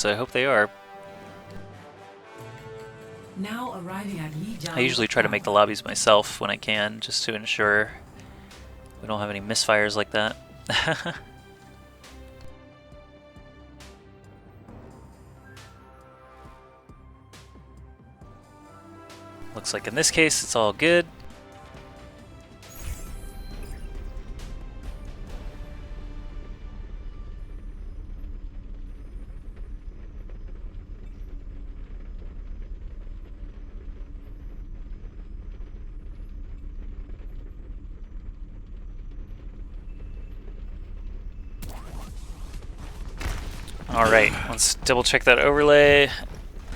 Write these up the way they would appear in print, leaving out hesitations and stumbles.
So I hope they are. Now arriving at Lijiang. I usually try to make the lobbies myself when I can, just to ensure we don't have any misfires like that. Looks like in this case it's all good. Alright, let's double check that overlay,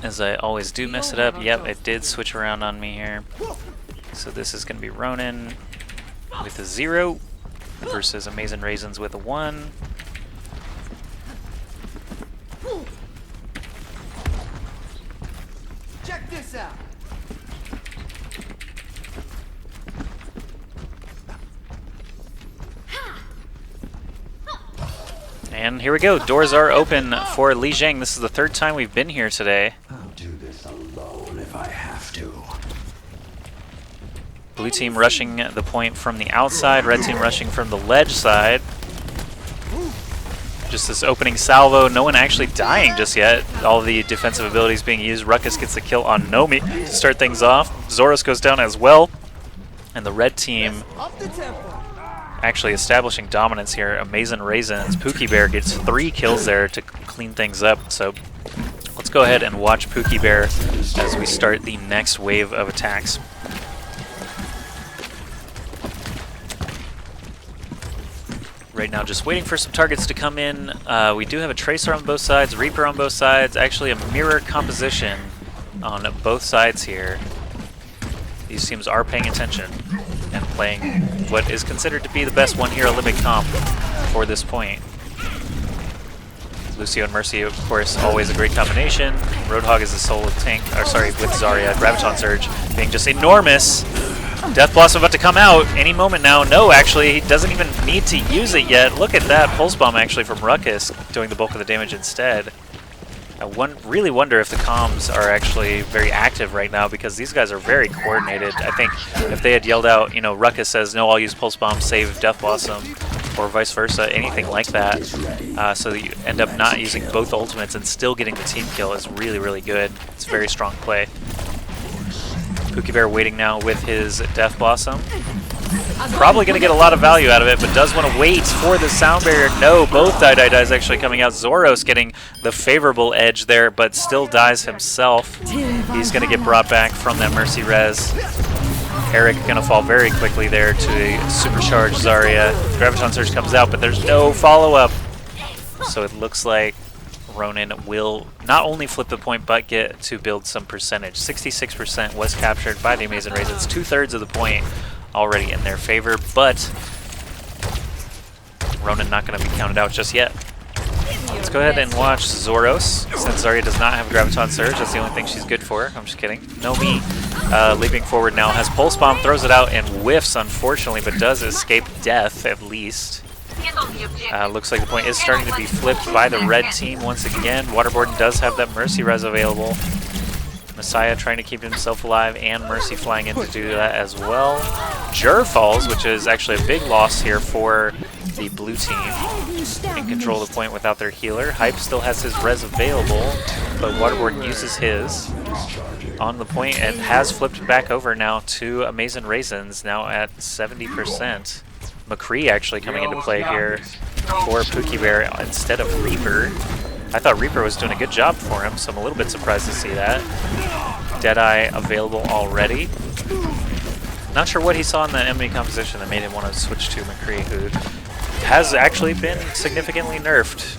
as I always do mess it up. Yep, it did switch around on me here. So this is going to be Ronin with a 0 versus Amazin Raisins with a 1. Check this out. And here we go, doors are open for Lijiang. This is the 3rd time we've been here today. I'll do this alone if I have to. Blue team rushing the point from the outside, red team rushing from the ledge side. Just this opening salvo, no one actually dying just yet. All the defensive abilities being used. Ruckus gets the kill on Nomi to start things off. Zoros goes down as well. And the red team actually establishing dominance here. Amazin Raisins. Pookie Bear gets 3 kills there to clean things up. So let's go ahead and watch Pookie Bear as we start the next wave of attacks. Right now just waiting for some targets to come in. We do have a Tracer on both sides, Reaper on both sides, actually a mirror composition on both sides here. These teams are paying attention and playing what is considered to be the best one hero limit comp for this point. Lucio and Mercy, of course, always a great combination. Roadhog is a solo tank, or sorry, with Zarya. Graviton Surge being just enormous. Death Blossom about to come out any moment now. No, actually, he doesn't even need to use it yet. Look at that Pulse Bomb actually from Ruckus doing the bulk of the damage instead. I really wonder if the comms are actually very active right now, because these guys are very coordinated. I think if they had yelled out, you know, Ruckus says, no, I'll use Pulse Bomb, save Death Blossom, or vice versa, anything like that, so that you end up not using both ultimates and still getting the team kill is really, really good. It's a very strong play. Pookie Bear waiting now with his Death Blossom. Probably going to get a lot of value out of it, but does want to wait for the sound barrier. No, both dies actually coming out. Zoros getting the favorable edge there, but still dies himself. He's going to get brought back from that Mercy res. Eric going to fall very quickly there to a supercharged Zarya. Graviton Surge comes out, but there's no follow-up. So it looks like Ronin will not only flip the point, but get to build some percentage. 66% was captured by the Amazin Raisins. 2/3 of the point already in their favor, but Ronin not going to be counted out just yet. Let's go ahead and watch Zoros, since Zarya does not have Graviton Surge. That's the only thing she's good for. I'm just kidding. Nomi leaping forward now, has Pulse Bomb, throws it out and whiffs, unfortunately, but does escape death at least. Looks like the point is starting to be flipped by the red team once again. Waterboard does have that Mercy res available. Messiah trying to keep himself alive, and Mercy flying in to do that as well. Jur falls, which is actually a big loss here for the blue team. In control of the point without their healer. Hype still has his res available, but Waterboard uses his on the point and has flipped back over now to Amazin Raisins, now at 70%. McCree actually coming into play here for Pookie Bear instead of Reaper. I thought Reaper was doing a good job for him, so I'm a little bit surprised to see that. Deadeye available already. Not sure what he saw in the enemy composition that made him want to switch to McCree, who has actually been significantly nerfed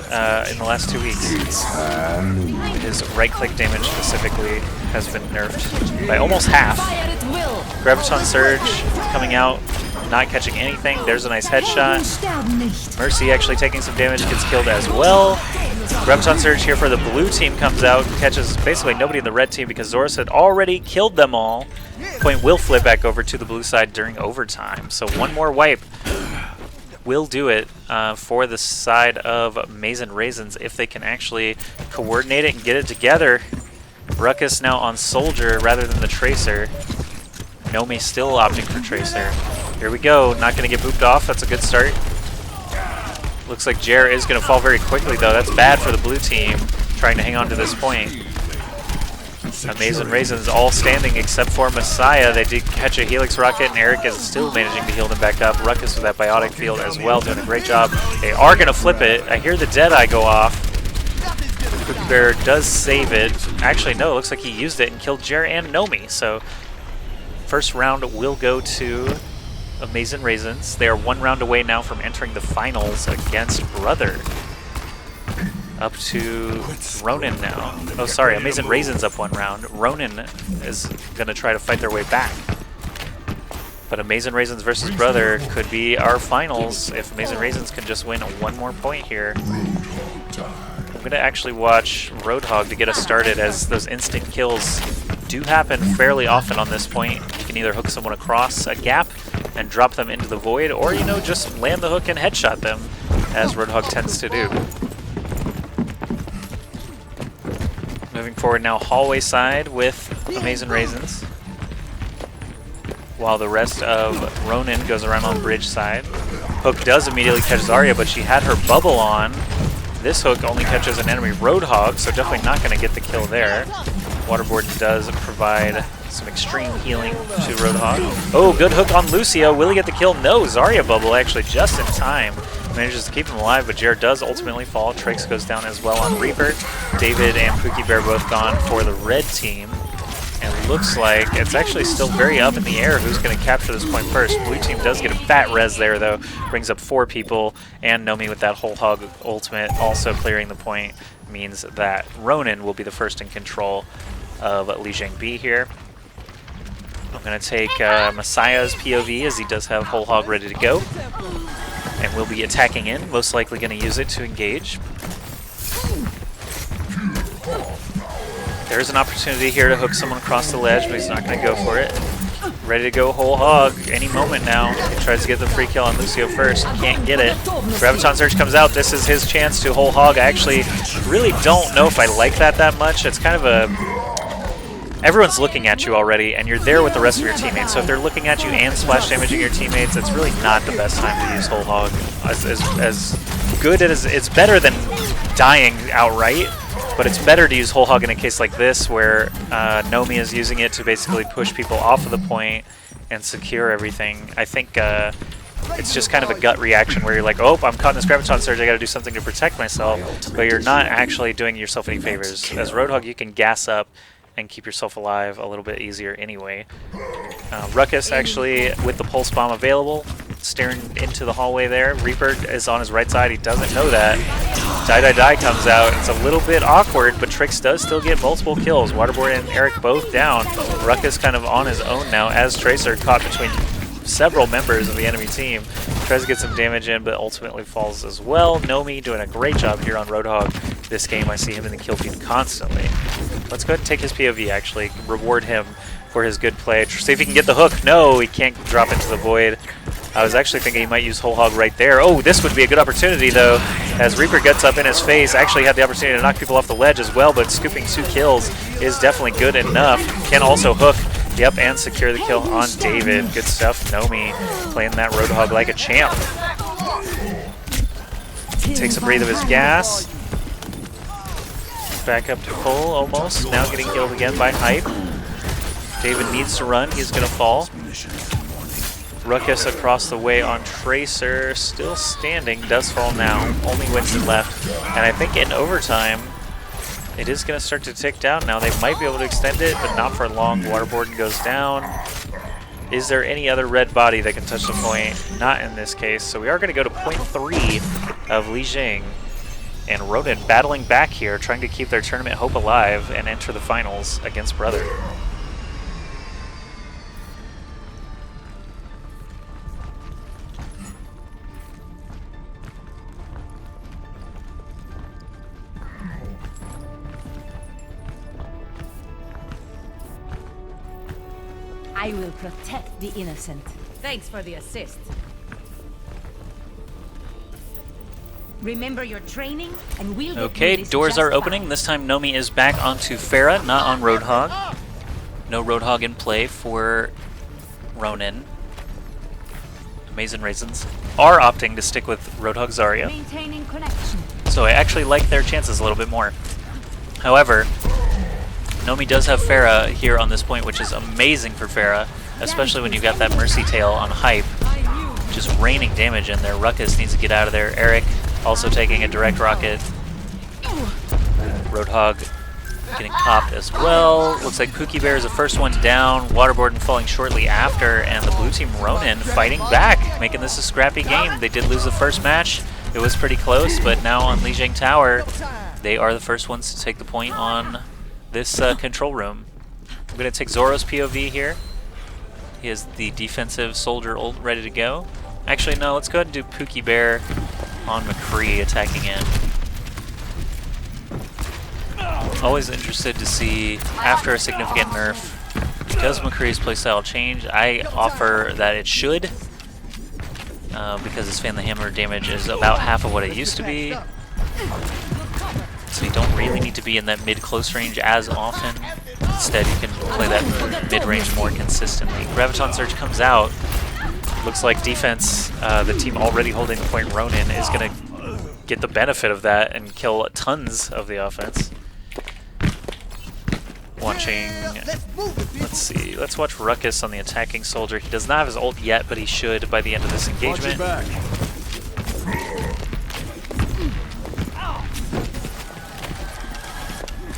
in the last 2 weeks. His right-click damage specifically has been nerfed by almost half. Graviton Surge coming out, not catching anything. There's a nice headshot. Mercy actually taking some damage, gets killed as well. Graviton Surge here for the blue team comes out, catches basically nobody in the red team because Zoros had already killed them all. Point will flip back over to the blue side during overtime. So one more wipe will do it for the side of Amazin Raisins if they can actually coordinate it and get it together. Ruckus now on Soldier rather than the Tracer. Nomi still opting for Tracer. Here we go, not going to get booped off. That's a good start. Looks like Jer is going to fall very quickly though. That's bad for the blue team trying to hang on to this point. Amazin Raisins all standing except for Messiah. They did catch a Helix Rocket and Eric is still managing to heal them back up. Ruckus with that Biotic Field as well, doing a great job. They are going to flip it. I hear the Deadeye go off. Cookie Bear does save it. Actually, no, it looks like he used it and killed Jer and Nomi. So first round will go to Amazin Raisins. They are 1 round away now from entering the finals against Brother. Up to Ronin now. Oh, sorry, Amazin Raisins up 1 round. Ronin is going to try to fight their way back. But Amazin Raisins versus Brother could be our finals if Amazin Raisins can just win 1 more point here. I'm going to actually watch Roadhog to get us started, as those instant kills do happen fairly often on this point. You can either hook someone across a gap and drop them into the void, or, you know, just land the hook and headshot them, as Roadhog tends to do. Moving forward now, hallway side with Amazin Raisins, while the rest of Ronin goes around on bridge side. Hook does immediately catch Zarya, but she had her bubble on. This hook only catches an enemy Roadhog, so definitely not going to get the kill there. Waterboard does provide some extreme healing to Roadhog. Oh, good hook on Lucio. Will he get the kill? No, Zarya bubble actually just in time. Manages to keep him alive, but Jared does ultimately fall. Trix goes down as well on Reaper. David and Pookie Bear both gone for the red team. And it looks like it's actually still very up in the air who's going to capture this point first. Blue team does get a fat res there, though. Brings up 4 people, and Nomi with that whole hog ultimate also clearing the point means that Ronin will be the first in control of Lijiang B here. I'm going to take Messiah's POV, as he does have whole hog ready to go. And we'll be attacking in, most likely going to use it to engage. There's an opportunity here to hook someone across the ledge, but he's not going to go for it. Ready to go whole hog any moment now. He tries to get the free kill on Lucio first, can't get it. Graviton Surge comes out, this is his chance to whole hog. I actually really don't know if I like that much. It's kind of a... Everyone's looking at you already, and you're there with the rest of your teammates. So if they're looking at you and splash damaging your teammates, it's really not the best time to use whole hog. As good as it's better than dying outright, but it's better to use whole hog in a case like this, where Nomi is using it to basically push people off of the point and secure everything. I think it's just kind of a gut reaction where you're like, oh, I'm caught in this Graviton Surge, I gotta do something to protect myself, but you're not actually doing yourself any favors. As Roadhog, you can gas up and keep yourself alive a little bit easier anyway. Ruckus actually with the pulse bomb available, staring into the hallway there. Reaper is on his right side, he doesn't know that. Die comes out, it's a little bit awkward, but Trix does still get multiple kills. Waterboard and Eric both down. Ruckus kind of on his own now, as Tracer caught between several members of the enemy team. Tries to get some damage in, but ultimately falls as well. Nomi doing a great job here on Roadhog this game. I see him in the kill feed constantly. Let's go ahead and take his POV, actually. Reward him for his good play. See if he can get the hook. No, he can't drop into the void. I was actually thinking he might use whole hog right there. Oh, this would be a good opportunity, though, as Reaper gets up in his face. Actually had the opportunity to knock people off the ledge as well, but scooping 2 kills is definitely good enough. Can also hook. Yep, and secure the kill on David. Good stuff, Nomi, playing that Roadhog like a champ. Takes a breath of his gas. Back up to full, almost. Now getting killed again by Hype. David needs to run, he's gonna fall. Ruckus across the way on Tracer, still standing, does fall now. Only Winston left. And I think in overtime, it is going to start to tick down now. They might be able to extend it, but not for long. Waterboard goes down. Is there any other red body that can touch the point? Not in this case. So we are going to go to point 3 of Lijiang. And Ronin battling back here, trying to keep their tournament hope alive and enter the finals against Brother. I will protect the innocent. Thanks for the assist. Remember your training, and we'll get Okay, through this doors just are fine. opening. This time Nomi is back onto Farah, not on Roadhog. No Roadhog in play for Ronin. Amazin Raisins are opting to stick with Roadhog Zarya. Maintaining connection. So I actually like their chances a little bit more. However, Nomi does have Farah here on this point, which is amazing for Farah, especially when you got that Mercy Tail on hype. Just raining damage in there. Ruckus needs to get out of there. Eric also taking a direct rocket. Roadhog getting popped as well. Looks like Pookie Bear is the first one down. Waterboarding falling shortly after, and the blue team Ronin fighting back, making this a scrappy game. They did lose the first match. It was pretty close, but now on Lijiang Tower, they are the first ones to take the point on this control room. I'm going to take Zoro's POV here. He has the defensive soldier ult ready to go. Actually, no, let's go ahead and do Pookie Bear on McCree attacking in. Always interested to see, after a significant nerf, does McCree's playstyle change? I offer that it should, because his Fan the Hammer damage is about half of what it used to be. So you don't really need to be in that mid-close range as often. Instead, you can play that mid-range more consistently. Graviton Surge comes out. Looks like defense, the team already holding the point Ronin, is going to get the benefit of that and kill tons of the offense. Watching, let's see, let's watch Ruckus on the attacking soldier. He does not have his ult yet, but he should by the end of this engagement.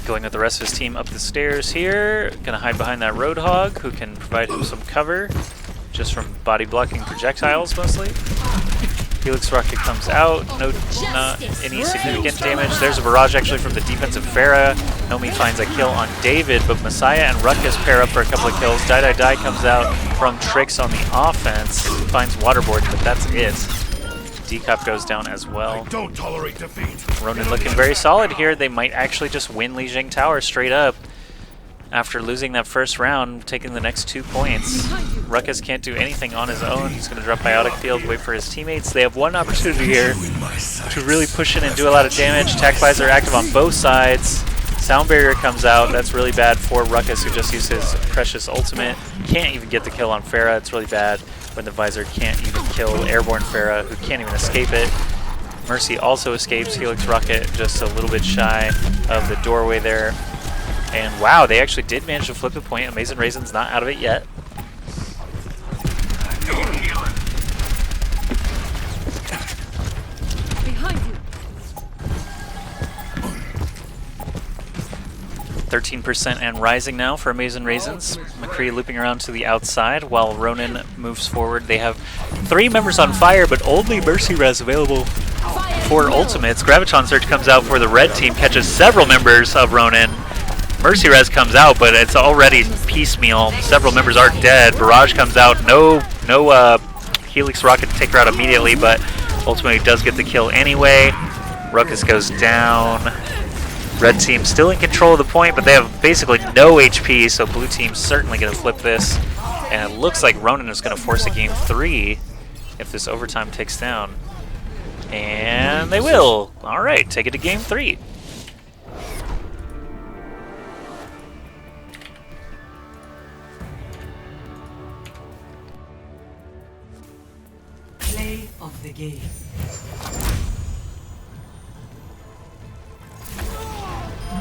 Going with the rest of his team up the stairs here. Gonna hide behind that Roadhog, who can provide him some cover, just from body blocking projectiles mostly. Helix Rocket comes out, not any significant damage. There's a barrage actually from the defensive Farah. Nomi finds a kill on David, but Messiah and Ruckus pair up for a couple of kills. Die comes out from Tricks on the offense, finds Waterboard, but that's it. Decop goes down as well. I don't tolerate defeat. Ronin looking very solid here. They might actually just win Lijiang Tower straight up. After losing that first round, taking the next 2 points. Ruckus can't do anything on his own. He's going to drop Biotic Field, wait for his teammates. They have one opportunity here to really push in and do a lot of damage. Tac Visor active on both sides. Sound Barrier comes out. That's really bad for Ruckus, who just used his precious ultimate. Can't even get the kill on Farah. It's really bad when the Visor can't even kill Airborne Farah, who can't even escape it. Mercy also escapes. Helix Rocket just a little bit shy of the doorway there. And wow, they actually did manage to flip the point. Amazin Raisin's not out of it yet. Behind you. 13% and rising now for Amazin Raisins. McCree looping around to the outside while Ronin moves forward. They have 3 members on fire, but only Mercy Res available for ultimates. Graviton Surge comes out for the red team, catches several members of Ronin. Mercy Res comes out, but it's already piecemeal. Several members are dead. Barrage comes out. No Helix Rocket to take her out immediately, but ultimately does get the kill anyway. Ruckus goes down. Red team still in control of the point, but they have basically no HP, so blue team's certainly going to flip this. And it looks like Ronin is going to force a game 3 if this overtime takes down. And they will. All right, take it to game 3. Play of the game.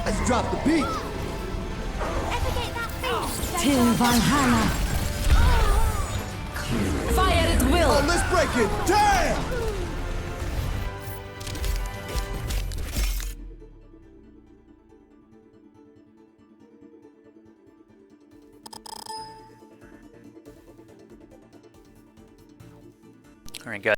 Let's drop the beat. Till Valhalla. Fire at will. Oh, let's break it. Damn! All right, guys.